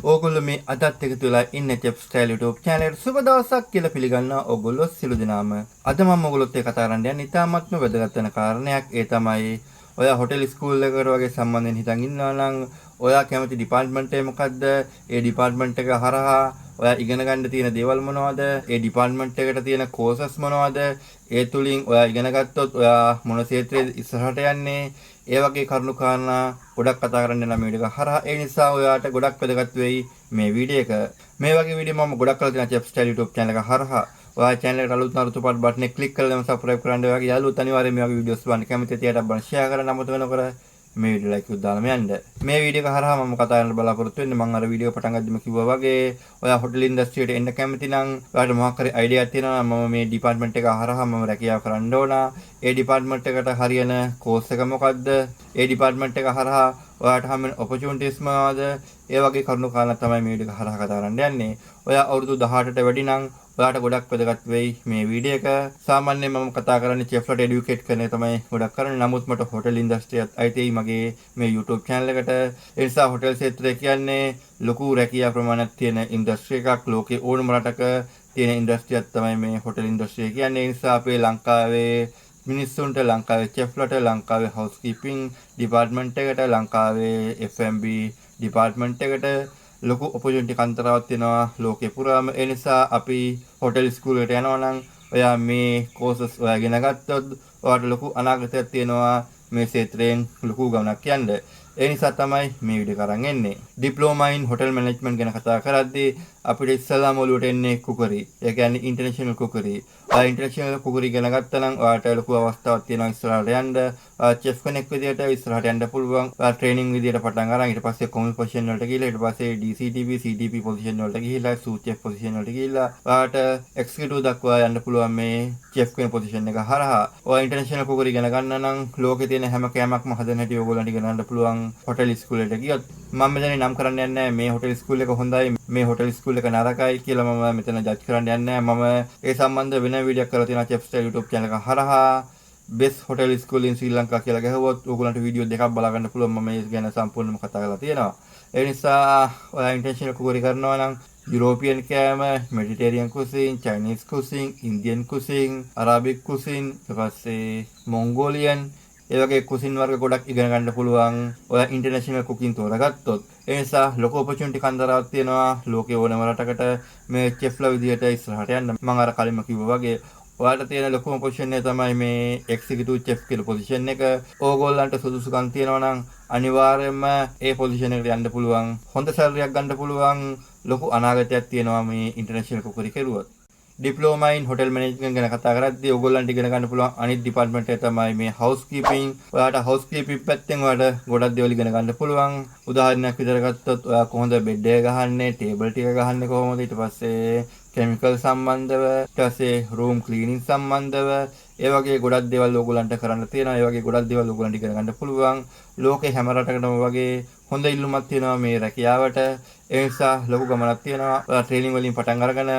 ඕගොල්ලෝ මේ අදත් එකතු වෙලා ඉන්න චෙෆ් ස්ටයිල් YouTube channel එකට සුබ දවසක් කියලා පිළිගන්නවා ඕගොල්ලෝ සිළු දෙනාම. අද මම ඔයගොල්ලොත් එක්ක කතා කරන්න යන්නේ ඉතාමත්ම වැදගත් වෙන කාරණයක්. ඒ තමයි ඔයා හොටෙල් ස්කූල් එකකට වගේ සම්බන්ධයෙන් හිතන් ඉන්නවා නම් ඔයා කැමති ඩිපාර්ට්මන්ට් එක මොකද්ද? ඒ ඩිපාර්ට්මන්ට් එක හරහා ඔයා ඉගෙන ගන්න තියෙන දේවල් මොනවද? ඒ ඩිපාර්ට්මන්ට් එකට තියෙන කෝසස් මොනවද? ඒ තුලින් ඔයා ඉගෙන ගත්තොත් ඔයා මොන ක්ෂේත්‍රයේ ඉස්සරහට යන්නේ? ඒ වගේ කරුණු කාරණා ගොඩක් කතා කරන්න යන මේ වීඩියෝ එක හරහා ඒ නිසා ඔයාට ගොඩක් වැදගත් වෙයි මේ වීඩියෝ එක. මේ වගේ වීඩියෝ මම ගොඩක් කරලා තියෙනවා චෙෆ් ස්ටයිල් YouTube channel එක හරහා. ඔයා channel එකට අලුත් නරුතු පාට බටන් එක ක්ලික් කරලා subscribe කරන්න. ඔයාගේ යාළුවොත් අනිවාර්යයෙන් මේ වගේ වීඩියෝස් බලන්න කැමති තියට බලන්න share කරන්න අමතක වෙනකොට මේ වීඩියෝ ලයික් උත් දාලා යන්න. මේ වීඩියෝ එක හරහා මම කතා කරන්න බලාපොරොත්තු වෙන්නේ මම අර වීඩියෝ පටන් ගද්දිම කිව්වා වගේ ඔයා හොටෙල් ඉන්ඩස්ට්‍රියට එන්න කැමති නම් ඔයාලට මොකක් හරි අයිඩියා එකක් තියෙනවා නම් මම මේ ඩිපාර්ට්මන්ට් එක හරහා මම රැකියාව කරන්න ඕන. ඒ ඩිපාර්ට්මන්ට් එකට හරියන කෝස් එක මොකද්ද? ඒ ඩිපාර්ට්මන්ට් එක හරහා ඔයාට හම්බෙන ඔපචුනිටිස් මොනවද? ඒ වගේ කරුණු කාරණා තමයි මේ වීඩියෝ එක හරහා කතා කරන්න යන්නේ. ඔයා අවුරුදු 18ට වැඩි නම් ඔයාට ගොඩක් වැදගත් වෙයි මේ වීඩියෝ එක. සාමාන්‍යයෙන් මම කතා කරන්නේ චෙෆ්ලට එඩියුකේට් කරන එක තමයි ගොඩක් කරන්නේ. නමුත් මට හොටෙල් ඉන්ඩස්ට්‍රියත් අයිතියි මගේ මේ YouTube channel එකට. ඒ නිසා හොටෙල් ක්ෂේත්‍රය කියන්නේ ලොකු රැකියා ප්‍රමාණයක් තියෙන ඉන්ඩස්ට්‍රි එකක්. ලෝකේ ඕනම රටක තියෙන ඉන්ඩස්ට්‍රියක් තමයි මේ හොටෙල් ඉන්ඩස්ට්‍රිය කියන්නේ. ඒ නිසා අපේ ලංකාවේ මිනිස්සුන්ට ලංකාවේ චෙෆ්ලට ලංකාවේ හවුස්කීපින් ඩිපාර්ට්මන්ට් එකට ලංකාවේ F&B ඩිපාර්ට්මන්ට් එකට ලොකු ඔපචුනිටි කන්තරාවක් තියෙනවා ලෝකේ පුරාම. ඒ නිසා අපි හොටෙල් ස්කූල් එකට යනවා නම් ඔයා මේ කෝසස් ඔයා ඉගෙන ගත්තොත් ඔයාට ලොකු අනාගතයක් තියෙනවා මේ ක්ෂේත්‍රයෙන් ලොකු ගමනක් යන්න. ඒ නිසා තමයි මේ වීඩියෝ කරන් එන්නේ. ඩිප්ලෝමා ඉන් හොටෙල් මැනේජ්මන්ට් ගැන කතා කරද්දී අපිට ඉස්සෙල්ලාම ඔලුවට එන්නේ කුකරි. ඒ කියන්නේ ඉන්ටර්නැෂනල් කුකරි. ඔයා ඉන්ටර්නැෂනල් කුකරි ඉගෙන ගත්තා නම් ඔයාට ලොකු අවස්ථාවක් තියෙනවා ඉස්සරහට යන්න. චෙෆ් කෙනෙක් විදියට ඉස්සරහට යන්න පුළුවන්. ඔයා ට්‍රේනින් විදියට පටන් අරන් ඊට පස්සේ කොමල් පොසිෂන් වලට ගිහලා ඊට පස්සේ DCTP CTP පොසිෂන් වලට ගිහිලා සූ චෙෆ් පොසිෂන් වලට ගිහිලා ඔයාට එක්සිකියුටිව් දක්වා යන්න පුළුවන් මේ චෙෆ් කෙනෙක් පොසිෂන් එක හරහා. ඔයා ඉන්ටර්නැෂනල් කුකරි ඉගෙන ගන්න නම් ලෝකේ තියෙන හැම කෑමක්ම හදන්න හැටි ඔයගොල්ලන්ට ඉගෙන ගන්න පුළුවන් හොටෙල් ස්කූල් එකට ගියොත්. මම මෙතන නම් කරන්න යන්නේ මේ හොටෙල් ස්කූල් එක හොඳයි මේ හොටෙල් ස්කූල් එක නරකයි කියලා මම මෙතන ජජ් කරන්න යන්නේ නැහැ. මම ඒ සම්බන්ධ වෙන වීඩියෝ එකක් කරලා තියෙනවා චෙෆ් ස්ටයිල් YouTube channel එක හරහා. best hotel school in Sri Lanka කියලා ගහුවොත් ඕගොල්ලන්ට වීඩියෝ දෙකක් බලා ගන්න පුළුවන්. මම මේ ගැන සම්පූර්ණයෙන්ම කතා කරලා තියෙනවා. ඒ නිසා ඔයා ඉන්ටර්නැෂනල් කුකරි කරනවා නම් යුරෝපියන් කෑම, මෙඩිටරේනියන් කුසින්, චයිනීස් කුසින්, ඉන්දියන් කුසින්, අරාබික් කුසින්, ඊට පස්සේ මොංගෝලියන් ඒ වගේ කුසින් වර්ග ගොඩක් ඉගෙන ගන්න පුළුවන් ඔයා ඉන්ටර්නැෂනල් කුකින් තෝරගත්තොත්. ඒ නිසා ලොකු ඔපචුනිටි කන්දරාවක් තියෙනවා ලෝකේ ඕනම රටකට මේ චෙෆ්ලා විදියට ඉස්සරහට යන්න. මම අර කලින්ම කිව්වා වගේ ඔයාලට තියෙන ලොකුම පොසිෂන් එක තමයි මේ එක්සිකියුටිව් චෙෆ් කියලා පොසිෂන් එක. ඕගොල්ලන්ට සුදුසුකම් තියෙනවා නම් අනිවාර්යයෙන්ම ඒ පොසිෂන් එකට යන්න පුළුවන්. හොඳ සැලරියක් ගන්න පුළුවන්. ලොකු අනාගතයක් තියෙනවා මේ ඉන්ටර්නැෂනල් කුකරි කරුවොත්. ඩිප්ලෝමා ඉන් හොටෙල් මැනේජ්මන්ට් ගැන කතා කරද්දී ඕගොල්ලන්ට ඉගෙන ගන්න පුළුවන් අනිත් ඩිපාර්ට්මන්ට් එක තමයි මේ හවුස්කීපින්. ඔයාට හවුස්කීපින් පැත්තෙන් ඔයාට ගොඩක් දේවල් ඉගෙන ගන්න පුළුවන්. උදාහරණයක් විදිහට ගත්තොත් ඔයා කොහොමද බෙඩ් එක ගහන්නේ, ටේබල් ටික ගහන්නේ කොහොමද, ඊට පස්සේ කෙමිකල් සම්බන්ධව, ඊට පස්සේ රූම් ක්ලීනින් සම්බන්ධව ඒ වගේ ගොඩක් දේවල් ඕගොල්ලන්ට කරන්න තියෙනවා. ඒ වගේ ගොඩක් දේවල් ඕගොල්ලන්ට ඉගෙන ගන්න පුළුවන්. ලෝකේ හැම රටකටම වගේ හොඳ ඉල්ලුමක් තියෙනවා මේ රැකියාවට. ඒ නිසා ලොකු ගමනක් තියෙනවා. ඔයා ට්‍රේනින් වලින් පටන් අරගෙන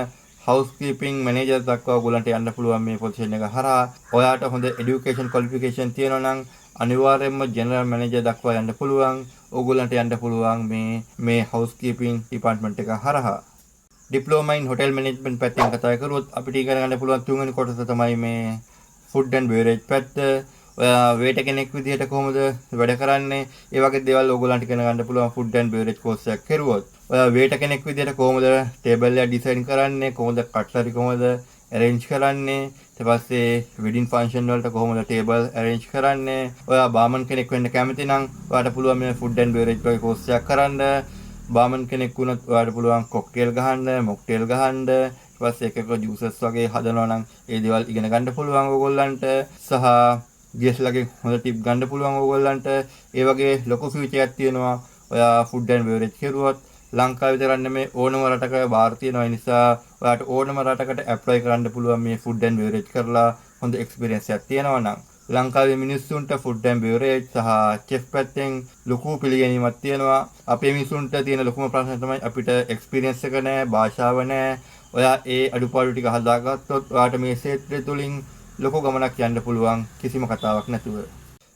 හවුස්කීපින් මැනේජර් දක්වා ඔයගොල්ලන්ට යන්න පුළුවන් මේ පොසිෂන් එක හරහා. ඔයාට හොඳ এডুকেෂන් ක්වොලිෆිකේෂන් තියෙනවා නම් අනිවාර්යයෙන්ම ජෙනරල් මැනේජර් දක්වා යන්න පුළුවන්. ඕගොල්ලන්ට යන්න පුළුවන් මේ හවුස්කීපින් ඩිපාර්ට්මන්ට් එක හරහා. ඩිප්ලෝමා ඉන් හොටෙල් මැනේජ්මන්ට් පැත්තෙන් කතා කරොත් අපිට ඉගෙන ගන්න පුළුවන් තුන්වෙනි කොටස තමයි මේ ෆුඩ් ඇන්ඩ් බෙවරේජ් පැත්ත. ඔයා වේටර් කෙනෙක් විදිහට කොහොමද වැඩ කරන්නේ? ඒ වගේ දේවල් ඕගොල්ලන්ට ඉගෙන ගන්න පුළුවන් ෆුඩ් ඇන්ඩ් බෙවරේජ් කෝස් එකක් කරුවොත්. ඔයා වේටර් කෙනෙක් විදිහට කොහොමද ටේබල් එක ඩිසයින් කරන්නේ? කොහොමද කට්ලරි කොහොමද arrange කරන්නේ? ඊට පස්සේ වෙඩින් ෆන්ක්ෂන් වලට කොහොමද ටේබල් arrange කරන්නේ? ඔයා බාමන් කෙනෙක් වෙන්න කැමති නම් ඔයාට පුළුවන් මේ ෆුඩ් ඇන්ඩ් බෙවරේජ් වගේ කෝස් එකක් කරන්න. බාමන් කෙනෙක් වුණොත් ඔයාට පුළුවන් කොක්ටේල් ගහන්න, මොක්ටේල් ගහන්න, ඊට පස්සේ එක එක ජූසස් වගේ හදනවා නම් ඒ දේවල් ඉගෙන ගන්න පුළුවන් ඕගොල්ලන්ට. සහ ගේස්ලගේ හොඳ ටිප් ගන්න පුළුවන් ඕගොල්ලන්ට. ඒ වගේ ලොකු ෆියුචර් එකක් තියෙනවා ඔයා ෆුඩ් ඇන්ඩ් බෙවරේජ් කරුවොත්. ලංකාවේ විතරක් නෙමෙයි ඕනම රටක බාර තියෙනවා. ඒ නිසා ඔයාට ඕනම රටකට ඇප්ලයි කරන්න පුළුවන් මේ ෆුඩ් ඇන්ඩ් බෙවරේජ් කරලා හොඳ එක්ස්පීරියන්ස් එකක් තියෙනවා නම්. ලංකාවේ මිනිස්සුන්ට ෆුඩ් ඇන්ඩ් බෙවරේජ් සහ චෙෆ් පැත්තෙන් ලොකු පිළිගැනීමක් තියෙනවා. අපේ මිනිස්සුන්ට තියෙන ලොකුම ප්‍රශ්නේ තමයි අපිට එක්ස්පීරියන්ස් එක නැහැ, භාෂාව නැහැ. ඔයා ඒ අඩුපාඩු ටික හදාගත්තොත් ඔයාට මේ ක්ෂේත්‍රය තුලින් ලොකු ගමනක් යන්න පුළුවන් කිසිම කතාවක් නැතුව.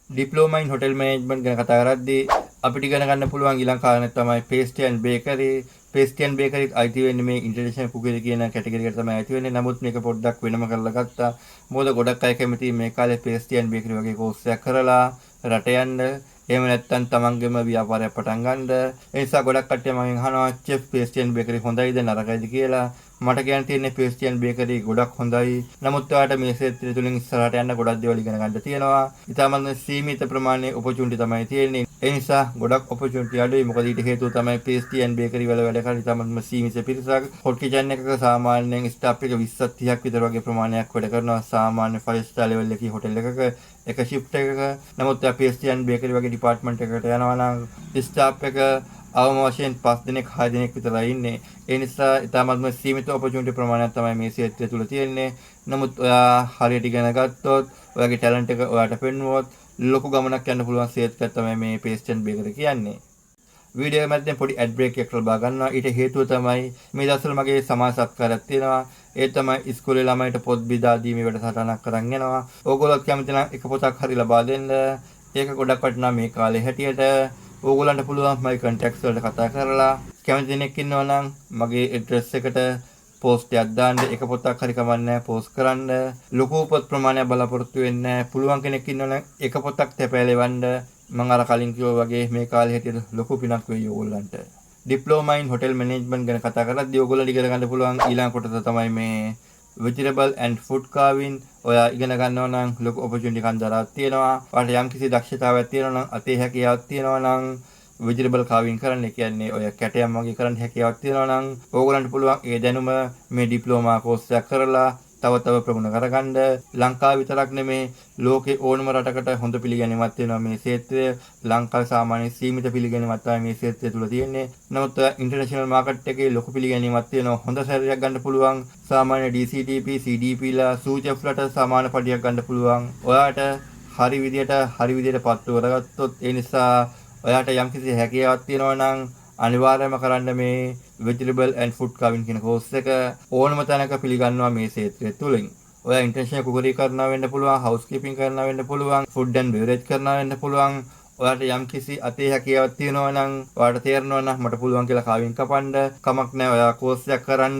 ඩිප්ලෝමා ඉන් හොටෙල් මැනේජ්මන්ට් ගැන කතා කරද්දී අපිට ඉගෙන ගන්න පුළුවන් ඊළඟ කාරණේ තමයි pastry and bakery. pastry and bakery අයිති වෙන්නේ මේ international cookery කියන කැටගරි එකට තමයි අයිති වෙන්නේ. නමුත් මේක පොඩ්ඩක් වෙනම කරලා ගත්තා. මොකද ගොඩක් අය කැමති මේ කාලේ pastry and bakery වගේ කෝස් එකක් කරලා රට යන්න. එහෙම නැත්නම් තමන්ගේම ව්‍යාපාරයක් පටන් ගන්න. ඒ නිසා ගොඩක් කට්ටිය මගෙන් අහනවා chef pastry and bakery හොඳයිද නරකයිද කියලා. මට කියන්න තියෙන්නේ pastry and bakery ගොඩක් හොඳයි. නමුත් ඔයාලට මේ ක්ෂේත්‍රය තුලින් ඉස්සරහට යන්න ගොඩක් දේවල් ඉගෙන ගන්න තියෙනවා. ඉතාමත් සීමිත ප්‍රමාණයේ opportunity තමයි තියෙන්නේ. ඒ නිසා ගොඩක් opportunity අඩුයි. මොකද ඊට හේතුව තමයි pastry and bakery වල වැඩ කරන ඉතාමත් සීමිත පිරිසක්. hot kitchen එකක සාමාන්‍යයෙන් staff එක 20ක් 30ක් විතර වගේ ප්‍රමාණයක් වැඩ කරනවා. සාමාන්‍ය 5 star level එකේ hotel එකක එක shift එකක. නමුත් pastry and bakery වගේ department එකකට යනවා නම් staff එක අවම වශයෙන් 5 දිනක් 6 දිනක් විතරයි ඉන්නේ. ඒ නිසා ඉතාමත්ම සීමිත opportunity ප්‍රමාණයක් තමයි මේ ක්ෂේත්‍රය තුල තියෙන්නේ. නමුත් ඔයා හරියට ඉගෙන ගත්තොත්, ඔයාගේ talent එක ඔයාට පෙන්වුවොත් ලොකු ගමනක් යන්න පුළුවන් ක්ෂේත්‍රයක් තමයි මේ pastry and bakery කියන්නේ. වීඩියෝ එක මැද්දෙන් පොඩි ඇඩ් බ්‍රේක් එකක් ලබා ගන්නවා. ඊට හේතුව තමයි මේ දවස්වල මගේ සමාජ සත්කාරයක් තියෙනවා. ඒ තමයි ඉස්කෝලේ ළමයින්ට පොත් බෙදා දීමේ වැඩසටහනක් කරන් යනවා. ඕගොල්ලොත් කැමති නම් එක පොතක් හරි ලබා දෙන්න. ඒක ගොඩක් වටිනා මේ කාලේ හැටියට. ඕගොල්ලන්ට පුළුවන් මගේ contacts වලට කතා කරලා කැමති කෙනෙක් ඉන්නවා නම් මගේ address එකට post එකක් දාන්න. එක පොතක් හරි කමන්නේ post කරන්න. ලොකු පොත් ප්‍රමාණයක් බලාපොරොත්තු වෙන්නේ. පුළුවන් කෙනෙක් ඉන්නවා නම් එක පොතක් තැපෑලෙවන්න. මම අර කලින් කිව්වා වගේ මේ කාලේ හැටියට ලොකු පිනක් වෙයි ඕගොල්ලන්ට. ඩිප්ලෝමා ඉන් හොටෙල් මැනේජ්මන්ට් ගැන කතා කරද්දී ඕගොල්ලෝ ඉගෙන ගන්න පුළුවන් ඊළඟ කොටස තමයි මේ vegetable and food carving. ඔයා ඉගෙන ගන්නවා නම් ලොකු opportunity එකක් දරාවක් තියෙනවා. ඔයාලට යම්කිසි දක්ෂතාවයක් තියෙනවා නම් අතේ හැකියාවක් තියෙනවා නම් vegetable carving කරන්න කියන්නේ ඔය කැටයම් වගේ කරන්න හැකියාවක් තියෙනවා නම් ඕගොල්ලන්ට පුළුවන් ඒ දැනුම මේ ඩිප්ලෝමා කෝස් එකක් කරලා තව තව ප්‍රගුණ කරගන්න. ලංකාව විතරක් නෙමේ ලෝකේ ඕනම රටකට හොඳ පිළිගැනීමක් තියෙනවා මේ ක්ෂේත්‍රය. ලංකාවේ සාමාන්‍ය සීමිත පිළිගැනීමක් තමයි මේ ක්ෂේත්‍රය තුල තියෙන්නේ. නමුත් ඉන්ටර්නැෂනල් මාකට් එකේ ලොකු පිළිගැනීමක් තියෙනවා. හොඳ සැලරියක් ගන්න පුළුවන්. සාමාන්‍ය DCTP, CDP ලා සූචෙෆ්ලට සමාන පඩියක් ගන්න පුළුවන්. ඔයාට හරි විදියට පත්තු කරගත්තොත් ඒ නිසා ඔයාට යම්කිසි හැකියාවක් තියෙනවා නම් අනිවාර්යයෙන්ම කරන්න මේ vegetable and food carving කියන කෝස් එක. ඕනම තැනක පිළිගන්නවා මේ ක්ෂේත්‍රය තුලින්. ඔයා ඉන්ටර්නැෂනල් කුකරි කරනවා වෙන්න පුළුවන්, හවුස්කීපින් කරනවා වෙන්න පුළුවන්, ෆුඩ් ඇන්ඩ් බෙවරේජ් කරනවා වෙන්න පුළුවන්. ඔයාට යම්කිසි අතේ හැකියාවක් තියෙනවා නම් ඔයාට තේරෙනවා නම් මට පුළුවන් කියලා කාවින් කපන්න කමක් නැහැ. ඔයා කෝස් එකක් කරන්න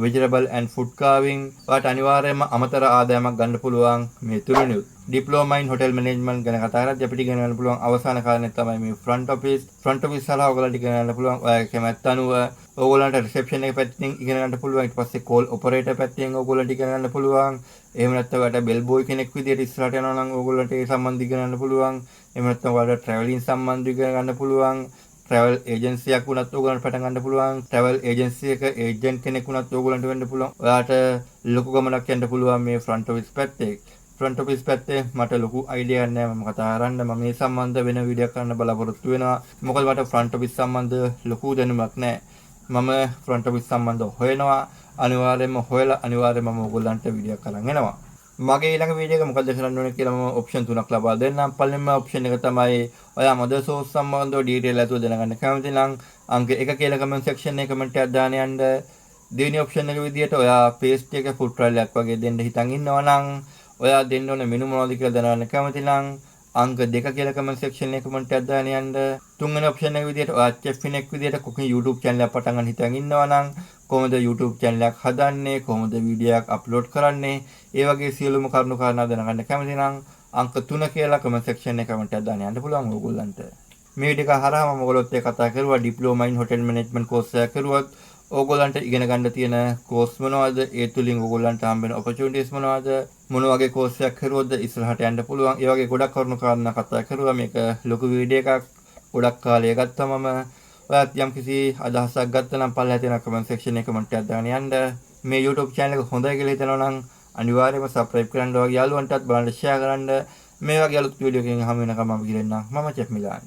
vegetable and food carving. ඔයාට අනිවාර්යයෙන්ම අමතර ආදායමක් ගන්න පුළුවන් මේ තුලිනුත්. ඩිප්ලෝමා ඉන් හොටෙල් මැනේජ්මන්ට් ගැන කතා කරද්දී අපිට ඉගෙන ගන්න පුළුවන් අවසාන කාරණේ තමයි මේ front office. front office සලහා ඔයගලන්ට ඉගෙන ගන්න පුළුවන්. ඔයාගේ කැමැත්ත අනුව ඕගොල්ලන්ට reception එක පැත්තෙන් ඉගෙන ගන්න පුළුවන්. ඊට පස්සේ call operator පැත්තෙන් ඕගොල්ලන්ට ඉගෙන ගන්න පුළුවන්. එහෙම නැත්නම් ඔයාලට bell boy කෙනෙක් විදියට ඉස්සරහට යනවා නම් ඕගොල්ලන්ට ඒ සම්බන්ධ ඉගෙන ගන්න පුළුවන්. එහෙම නැත්නම් ඔයාලට traveling සම්බන්ධ ඉගෙන ගන්න පුළුවන්. travel agency එකක් වුණත් ඕගොල්ලන්ට පටන් ගන්න පුළුවන්. travel agency එක agent කෙනෙක් වුණත් ඕගොල්ලන්ට වෙන්න පුළුවන්. ඔයාට ලොකු ගමනක් යන්න පුළුවන් මේ front office පැත්තේ. front office පැත්තේ මට ලොකු idea එකක් නැහැ. මම කතා කරන්න මම මේ සම්බන්ධ වෙන වීඩියෝ එකක් කරන්න බලාපොරොත්තු වෙනවා. මොකද මට front office සම්බන්ධ ලොකු දැනුමක් නැහැ. මම front office සම්බන්ධව හොයනවා. අනිවාර්යයෙන්ම හොයලා අනිවාර්යයෙන්ම මම ඕගොල්ලන්ට වීඩියෝ එකක් අරන් එනවා. මගේ ඊළඟ වීඩියෝ එක මොකද කරන්න ඕනේ කියලා මම ඔප්ෂන් තුනක් ලබා දෙන්නම්. පළවෙනිම ඔප්ෂන් එක තමයි ඔයා මදර් සෝස් සම්බන්ධව ඩීටේල් ඇතුව දැනගන්න කැමති නම් අංක 1 කියලා කමෙන්ට් සෙක්ෂන් එකේ කමෙන්ට් එකක් දාන්න යන්න. දෙවෙනි ඔප්ෂන් එක විදියට ඔයා පේස්ට් එක ෆුඩ් ට්‍රයිල් එකක් වගේ දෙන්න හිතන් ඉන්නවා නම් ඔයා දෙන්න ඕනේ මෙනු මොනවද කියලා දැනගන්න කැමති නම් අංක 2 කියලා කමෙන්ට් සෙක්ෂන් එකේ කමෙන්ට් එකක් දාන්න යන්න. තුන්වෙනි ඔප්ෂන් එක විදියට ඔයා chef කෙනෙක් විදියට cooking YouTube channel එකක් පටන් ගන්න හිතන් ඉන්නවා නම් කොහොමද YouTube channel එකක් හදන්නේ, කොහොමද වීඩියෝ එකක් අප්ලෝඩ් කරන්නේ, ඒ වගේ සියලුම කරුණු කාරණා දැනගන්න කැමති නම් අංක 3 කියලා කමෙන්ට් සෙක්ෂන් එකේ කමෙන්ට් එකක් දාන්න යන්න පුළුවන් ඕගොල්ලන්ට. මේ වීඩියෝ එක හරහා මම ඔයගොල්ලොත් එක්ක කතා කරුවා ඩිප්ලෝමා ඉන් හොටෙල් මැනේජ්මන්ට් කෝස් එකක් කරුවත් ඕගොල්ලන්ට ඉගෙන ගන්න තියෙන කෝස් මොනවද, ඒ තුලින් ඕගොල්ලන්ට හම්බ වෙන ඔපචුනිටිස් මොනවද, මොන වගේ කෝස් එකක් කරුවොත්ද ඉස්සරහට යන්න පුළුවන්. ඒ වගේ ගොඩක් කරුණු කාරණා කතා කරුවා. මේක ලොකු වීඩියෝ එකක්. ගොඩක් කාලය ගත්තා මම. ඔයාත් යම්කිසි අදහසක් ගත්තා නම් පල්ලෙහා තියෙන කමෙන්ට් සෙක්ෂන් එකේ කමෙන්ට් එකක් දාන්න යන්න. මේ YouTube channel එක හොඳයි කියලා හිතනවා නම් අනිවාර්යයෙන්ම subscribe කරන්න. ඔයාගේ යාළුවන්ටත් බලන්න share කරන්න. මේ වගේ අලුත් වීඩියෝ එකකින් හමු වෙනකම් මම ගිරෙන්නම්. මම චෙෆ් මිලාන්.